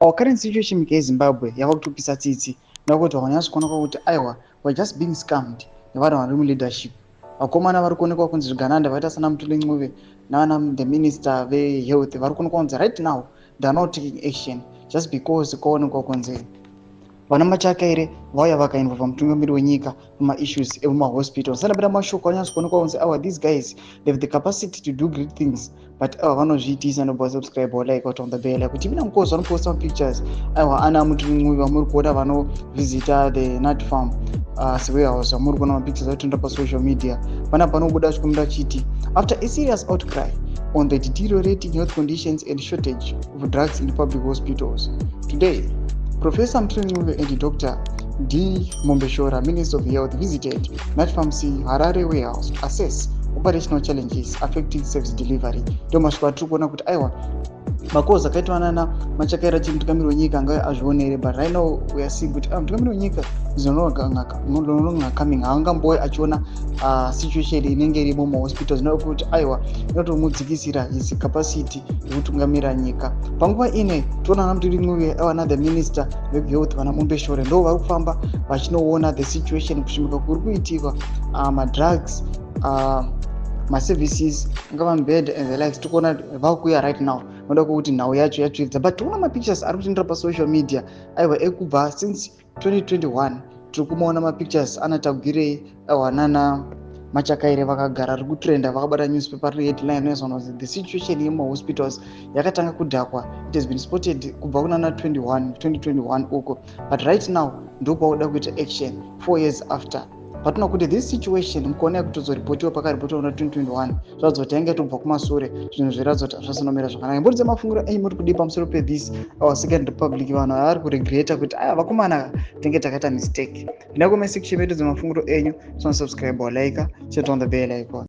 Our current situation in Zimbabwe yakutopisa tsitsi nekuti vanyaso kuonekwa kuti aiwa we're just being scammed nevanhu vari muleadership. Vakomana vari kuonekwa kunzi zvigananda vaita sana Mutule Ncube nana the minister vehealth vari kuonekwa kunzi right now they are not taking action just because kwaonekwa kunzi vana machakaire vauya vakaendwa pamutungamiri wenyika pamaissues emumahospital. Sanapera mashoko anyaso kuonekwa kunzi awa these guys they have the capacity to do great things but vanozviitisa nobva subscribe like on the bell kuti mina mukozi vanoposta pictures aiwa ana Mutule Ncube vamuri kuona vanovisita the nut farm sewarehouse vamuri kuona mapictures aitoenda pasocial media pana panobuda chikumira chiti after a serious outcry on the deteriorating health conditions and shortage of drugs in public hospitals. Today, Professor Mutule Ncube and Dr. D. Mombeshora, Minister of Health, visited Nut Farm C Harare warehouse to assess operational challenges affecting service delivery. Ndio maswali turi kuona kuti aiwa makozi akaitwa nana machakaira chimutungamiri wenyika anga azvionere but right now we are seeing kuti mutungamiri wenyika zvinonga coming haangamboy achiona situation inenge irimo mumahospitals nokuti aiwa inotomudzikisira his capacity yekutungamira nyika. Panguva ine toona ana Mutule Ncube aiwa the minister wehealth vana Mombeshore ndo vari kufamba vachinoona the situation kusvimuka kuri kuitika madrugs maservices angava mabed and the likes tikuona vakuuya right now noda kuti nhau yacho yatsvedza but toona mapictures ari kutoendera pasocial media aiwa ekubva since 2021 tiri kumaona mapictures anatagirei aiwa nana machakaire vakagara ri kutrenda vakabata newspaper ri headline inoziva the situation yemumahospitals yakatanga kudhakwa. It has been spotted kubva kunana 2021 uko but right now ndopauda kuita action 4 years after patinoona kuti this situation mukuona kutozoripotiwa pakaripotiwa kuna 2021 zvadzo kuti yange tobva kumasure zvinhu zviratidza kuti hazvasanomira zvakanaka. Mbudzi mafungiro enyu muri kudii pamusoro pethis our second republic vanhu vari kuregreta kuti aya vakomana tinge takaita mistake. Ndina kumesection medu dzemafungiro enyu subscribe like cheto on the bell icon.